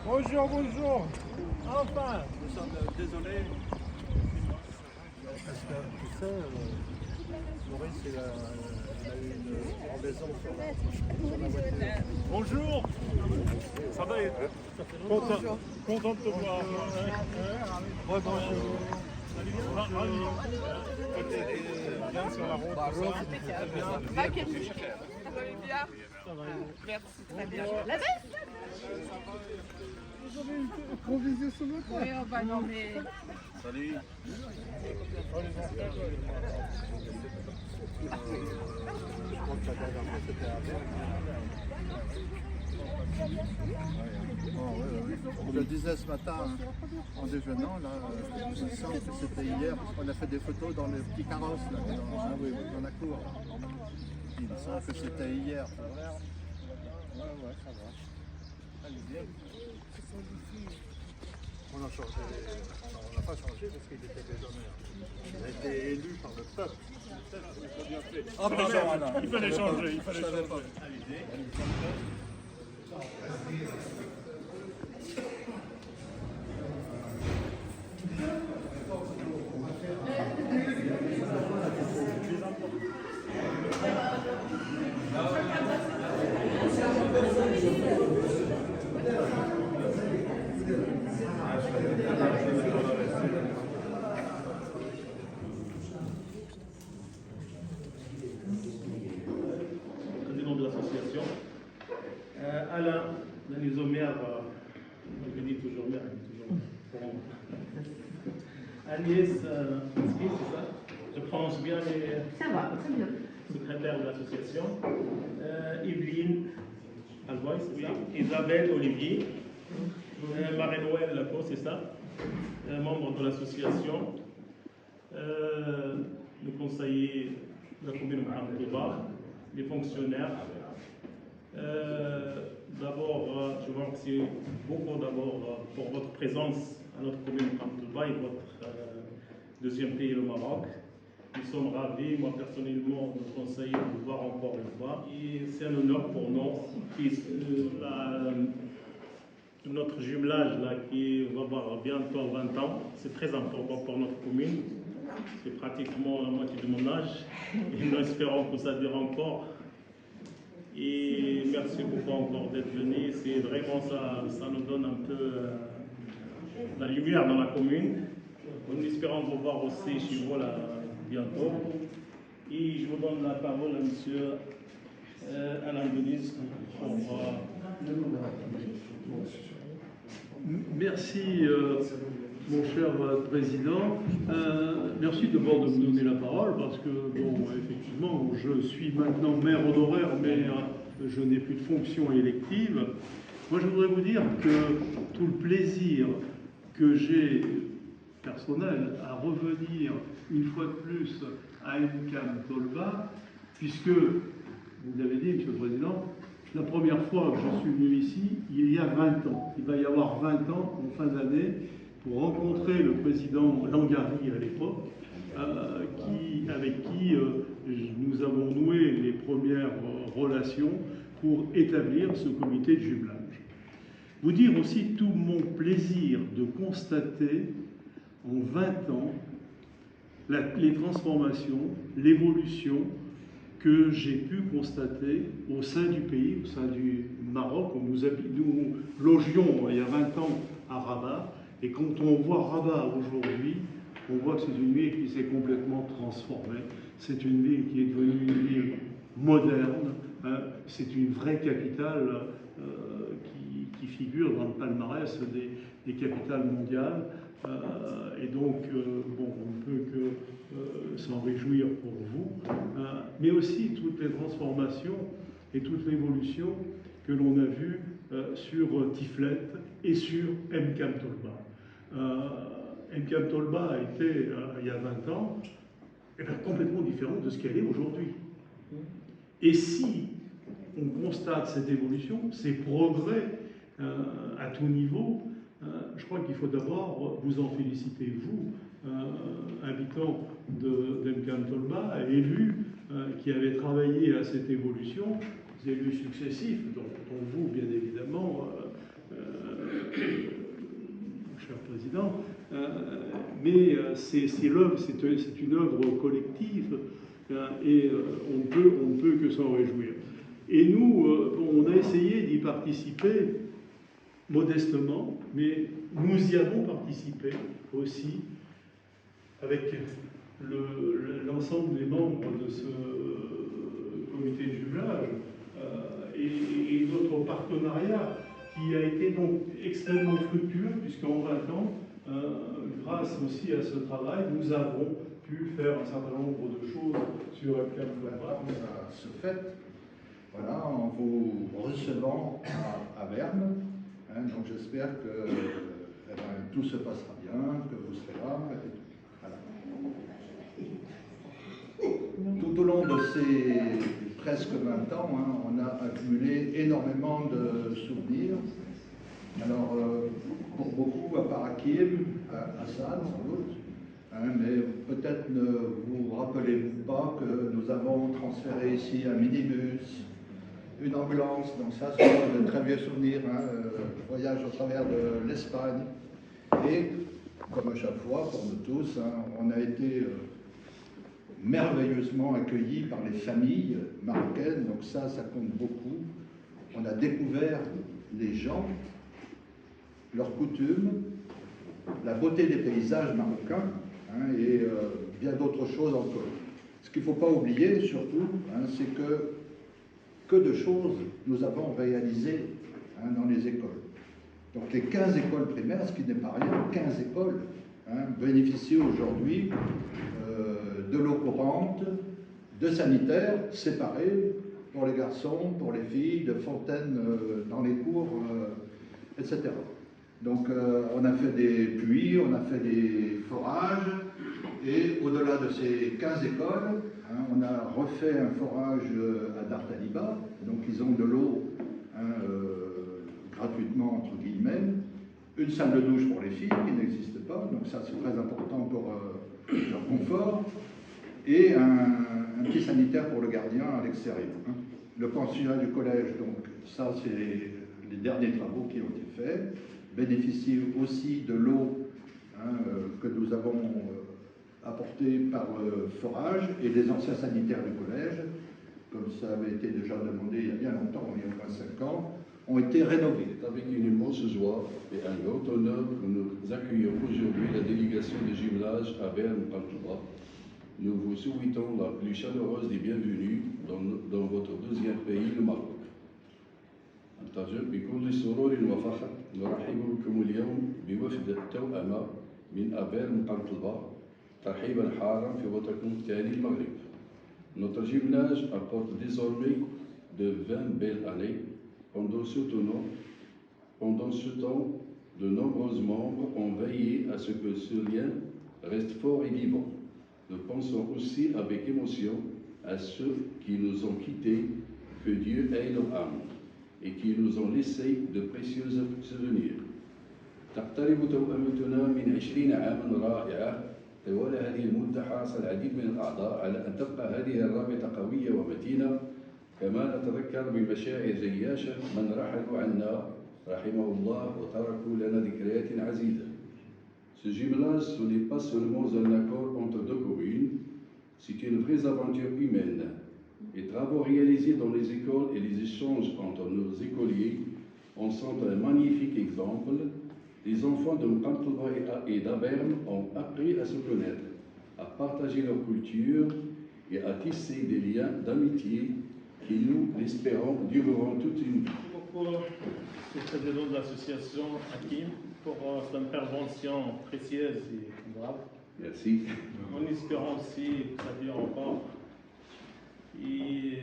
Bonjour, bonjour. Enfin. Nous sommes désolés. Parce que tu sais, Maurice il a eu une rendaison sur la voiture. Bonjour. Ça va être content de te voir. Ouais, bonjour. Bien sur la route. Merci, très bien. La veste. Vous avez une convivialité sur le toit. Oui, bah non, mais... Salut. Je crois que la dernière fois c'était à Berne. Je le disais ce matin en déjeunant, là, je sens que c'était hier, parce qu'on a fait des photos dans le petit carrosse là, dans la cour. Il me semble que c'était hier. Ouais, ça va. Allez-y. On a changé. Non, on n'a pas changé parce qu'il était déjà maire. Il a été élu par le peuple. Ah, ben, il fallait changer. Je savais pas. Président de l'association. Alain, Lanizomère, je dis toujours maire, toujours. Agnès, c'est ça? Je prononce bien les. Ça va, très bien. Secrétaire de l'association. Evelyne Alvoy, c'est ça? Isabelle Olivier. Marie-Noël Lapo, c'est ça? Membre de l'association. Le conseiller de la commune de Mohamed Touba, les fonctionnaires. D'abord, je vous remercie beaucoup d'abord pour votre présence à notre commune de Mohamed Touba et votre deuxième pays, le Maroc. Nous sommes ravis, moi personnellement, de conseiller de vous voir encore une fois. Et c'est un honneur pour nous, puisque notre jumelage là, qui va avoir bientôt 20 ans, c'est très important pour notre commune. C'est pratiquement la moitié de mon âge. Et nous espérons que ça dure encore. Et merci beaucoup encore d'être venu. C'est vraiment ça nous donne un peu la lumière dans la commune. Nous espérons vous voir aussi chez vous là, bientôt. Et je vous donne la parole à M. Alain Denise pour Merci, mon cher président. Merci d'abord de me donner la parole parce que, bon, effectivement, je suis maintenant maire honoraire, mais je n'ai plus de fonction élective. Moi, je voudrais vous dire que tout le plaisir que j'ai personnel à revenir une fois de plus à Mcam Tolba, puisque, vous l'avez dit, Monsieur le Président, la première fois que je suis venu ici, il y a 20 ans. Il va y avoir 20 ans en fin d'année pour rencontrer le président Langari à l'époque, avec qui nous avons noué les premières relations pour établir ce comité de jumelage. Vous dire aussi tout mon plaisir de constater en 20 ans les transformations, l'évolution que j'ai pu constater au sein du pays, au sein du Maroc. Nous logions il y a 20 ans à Rabat, et quand on voit Rabat aujourd'hui, on voit que c'est une ville qui s'est complètement transformée. C'est une ville qui est devenue une ville moderne. C'est une vraie capitale qui figure dans le palmarès des capitales mondiales. Et donc, bon, on ne peut que s'en réjouir pour vous, mais aussi toutes les transformations et toute l'évolution que l'on a vues sur Tiflet et sur Mcam Tolba. Mcam Tolba a été, il y a 20 ans, complètement différente de ce qu'elle est aujourd'hui. Et si on constate cette évolution, ces progrès à tout niveau, je crois qu'il faut d'abord vous en féliciter, vous, habitant de Mcam Tolba, élus qui avaient travaillé à cette évolution, des élus successifs, dont vous, bien évidemment, Président, mais c'est l'œuvre, c'est une œuvre collective et on ne peut que s'en réjouir. Et nous, on a essayé d'y participer modestement, mais nous y avons participé aussi avec l'ensemble des membres de ce comité de jumelage et notre partenariat qui a été donc extrêmement fructueux puisqu'en 20 ans, grâce aussi à ce travail, nous avons pu faire un certain nombre de choses sur El Camp Flora. Ça se fait, voilà, en vous recevant à Berne. Hein, donc j'espère que tout se passera bien, que vous serez là. Voilà. Tout au long de ces presque 20 ans, hein, on a accumulé énormément de souvenirs. Alors, pour beaucoup, à part Hakim, Hassan sans doute, hein, mais peut-être ne vous rappelez-vous pas que nous avons transféré ici un minibus, une ambulance, donc ça ce sont de très vieux souvenirs, hein, voyage au travers de l'Espagne. Et, comme à chaque fois, pour nous tous, hein, on a été merveilleusement accueillis par les familles marocaines, donc ça compte beaucoup. On a découvert les gens, leurs coutumes, la beauté des paysages marocains, hein, et bien d'autres choses encore. Ce qu'il ne faut pas oublier, surtout, hein, c'est que de choses nous avons réalisées, hein, dans les écoles. Donc les 15 écoles primaires, ce qui n'est pas rien, 15 écoles, hein, bénéficient aujourd'hui de l'eau courante, de sanitaires séparés pour les garçons, pour les filles, de fontaines dans les cours, etc. Donc on a fait des puits, on a fait des forages, et au-delà de ces 15 écoles, hein, on a refait un forage à Dartaliba, donc ils ont de l'eau, hein, gratuitement entre guillemets, une salle de douche pour les filles qui n'existe pas, donc ça c'est très important pour leur confort, et un petit sanitaire pour le gardien à l'extérieur. Hein. Le pensionnat du collège, donc ça c'est les derniers travaux qui ont été faits, bénéficie aussi de l'eau, hein, que nous avons apportée par forage, et les anciens sanitaires du collège, comme ça avait été déjà demandé il y a bien longtemps, il y a moins de 5 ans, ont été rénovés. C'est avec une immense joie et un grand honneur que nous accueillons aujourd'hui la délégation de jumelage à Berne-Pantouma. Nous vous souhaitons la plus chaleureuse des bienvenues dans votre deuxième pays, le Maroc. بكل سرور وفخر نرحب بكم اليوم بوفد توأمة من أبير مقنطبة ترحيبا حارا في وطنكم الثاني المغرب. Notre jumelage apporte désormais de 20 belles années. Pendant ce temps, de nombreux membres ont veillé à ce que ce lien reste fort et vivant. Nous pensons aussi avec émotion à ceux qui nous ont quittés, que Dieu ait leur âme, et qui nous ont laissé de précieux souvenirs. تقترب توأمتنا من 20 عاما رائعة. طوال هذه المدة حرص العديد من الأعضاء على أن تبقى هذه الرابطة قوية ومتينة، كما نتذكر بمشاعر جياشة من رحلوا عنا رحمه الله وتركوا لنا ذكريات عزيزة. Ce jumelage, ce n'est pas seulement un accord entre deux communes, c'est une vraie aventure humaine. Les travaux réalisés dans les écoles et les échanges entre nos écoliers en sont un magnifique exemple. Les enfants de Mqantouba et d'Aberne ont appris à se connaître, à partager leur culture et à tisser des liens d'amitié qui, nous l'espérons, dureront toute une vie. Merci beaucoup, le président de l'association Hakim, pour cette intervention précieuse et grave. Merci. En espérant aussi que ça dure encore. Et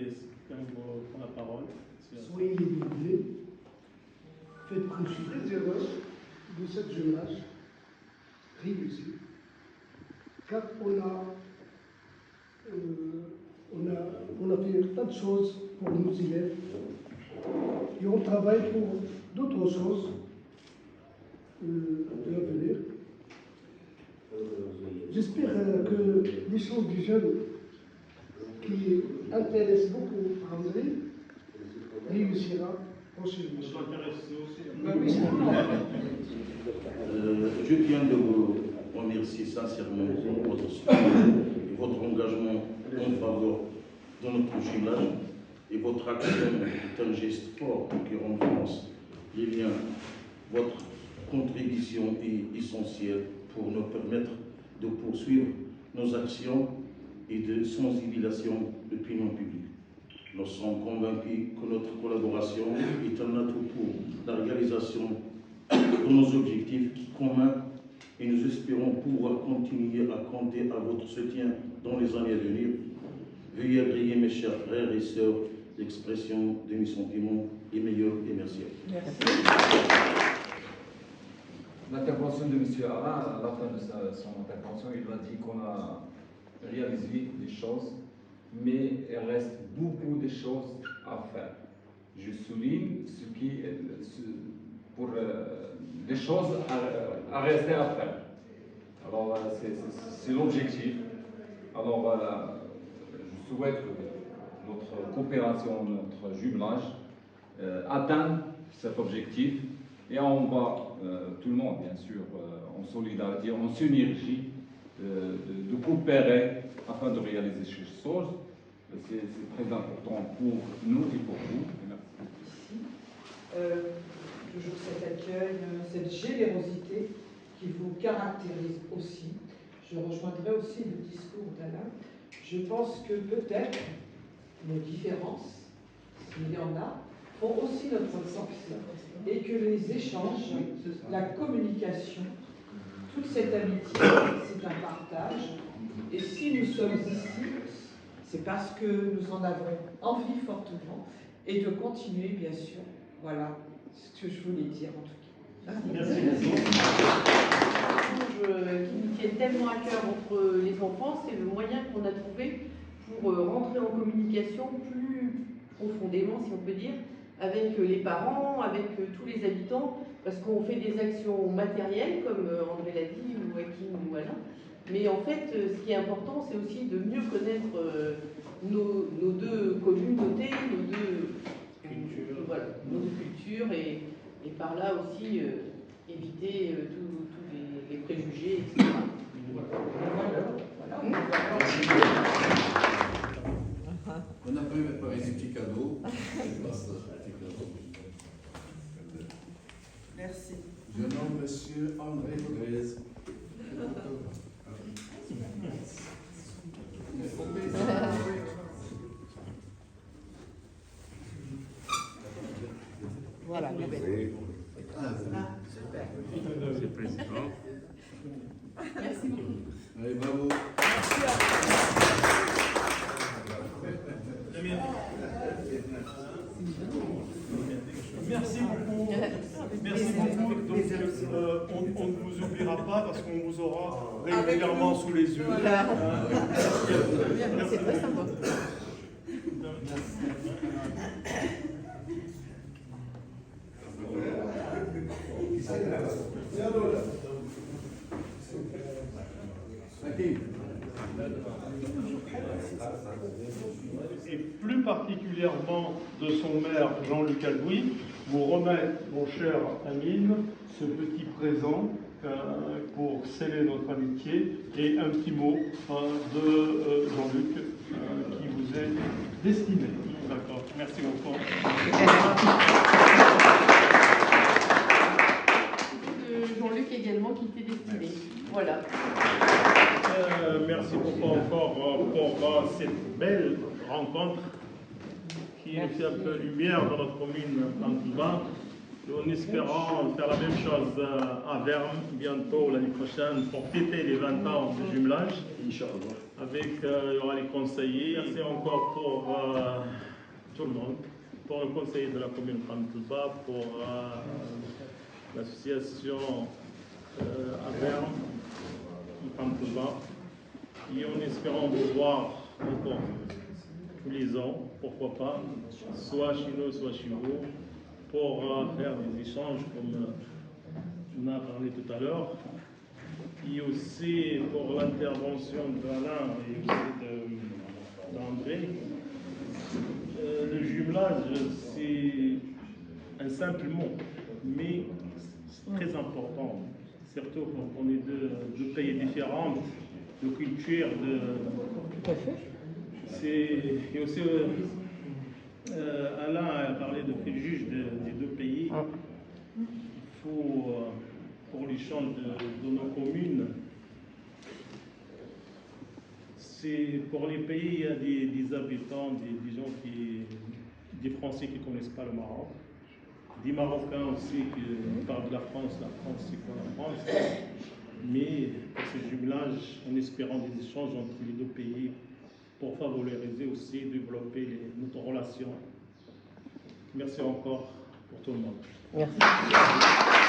quand vous prenez la parole. Soyez les bienvenus. Faites que je suis très heureux de cette jumelage réussi, car on a fait tas de choses pour nos élèves et on travaille pour d'autres choses de l'avenir. J'espère que l'échange des jeunes qui intéresse beaucoup André réussira prochainement. nous intéresse aussi. Bah oui, Je tiens de vous remercier sincèrement pour votre soutien et votre engagement en faveur de notre jumelage. Et votre action est un geste fort qui renforce les liens. Votre contribution est essentielle pour nous permettre de poursuivre nos actions et de sensibilisation de l'opinion publique. Nous sommes convaincus que notre collaboration est un atout pour la réalisation de nos objectifs communs et nous espérons pouvoir continuer à compter à votre soutien dans les années à venir. Veuillez agréer, mes chers frères et sœurs, l'expression de mes sentiments les meilleurs et merci. L'intervention de M. Alain, à la fin de son intervention, il a dit qu'on a réalisé des choses, mais il reste beaucoup de choses à faire. Je souligne pour les choses à rester à faire. Alors, c'est l'objectif. Alors, je souhaite que notre coopération, notre jumelage atteigne cet objectif. Et on va, tout le monde, bien sûr, en solidarité, en synergie, de coopérer afin de réaliser ces choses. C'est très important pour nous et pour vous. Merci. Toujours cet accueil, cette générosité qui vous caractérise aussi. Je rejoindrai aussi le discours d'Alain. Je pense que peut-être nos différences, s'il y en a, font aussi notre force et que les échanges, la communication, toute cette amitié, c'est un partage. Et si nous sommes ici, c'est parce que nous en avons envie fortement et de continuer, bien sûr. Voilà ce que je voulais dire en tout cas. Merci. Qui nous tiennent tellement à cœur entre les enfants, c'est le moyen qu'on a trouvé pour rentrer en communication plus profondément, si on peut dire, avec les parents, avec tous les habitants, parce qu'on fait des actions matérielles, comme André l'a dit, ou Hakim ou Alain. Mais en fait, ce qui est important, c'est aussi de mieux connaître nos deux communautés, nos deux cultures, et par là aussi éviter tous les préjugés, etc. Voilà. On a préparé des petits cadeaux. Merci. Je nomme Monsieur André Rodriguez. Voilà, Super. Monsieur le Président. Merci beaucoup. Allez, bravo. Merci beaucoup. Merci beaucoup. Donc, on ne vous oubliera pas parce qu'on vous aura régulièrement sous les yeux. Voilà. Merci. C'est très sympa. Et plus particulièrement de son maire Jean-Luc Albouy, vous remettre, mon cher Amine, ce petit présent pour sceller notre amitié et un petit mot de Jean-Luc qui vous est destiné. D'accord, merci beaucoup. De Jean-Luc également qui t'est destiné. Voilà. Merci beaucoup encore pour cette belle rencontre qui a fait un peu lumière dans notre commune d'Antibes. En espérant faire la même chose à Verne bientôt l'année prochaine pour fêter les 20 ans de jumelage. Avec il y aura les conseillers. Merci encore pour tout le monde, pour le conseiller de la commune d'Antibes, pour l'association à Verne. Et en espérant vous voir encore tous les ans, pourquoi pas, soit chez nous, soit chez vous, pour faire des échanges comme on a parlé tout à l'heure. Et aussi pour l'intervention d'Alain et aussi d'André. Le jumelage, un simple mot, mais c'est très important, surtout quand on est deux pays différents, de culture, Tout à fait. et aussi Alain a parlé de préjuges des deux pays. Il faut, pour l'échange de nos communes, c'est pour les pays, il y a des habitants, des gens des Français qui ne connaissent pas le Maroc, des Marocains aussi qui parlent de la France c'est quoi la France, mais pour ce jumelage, en espérant des échanges entre les deux pays pour favoriser aussi, développer notre relation. Merci encore pour tout le monde. Merci.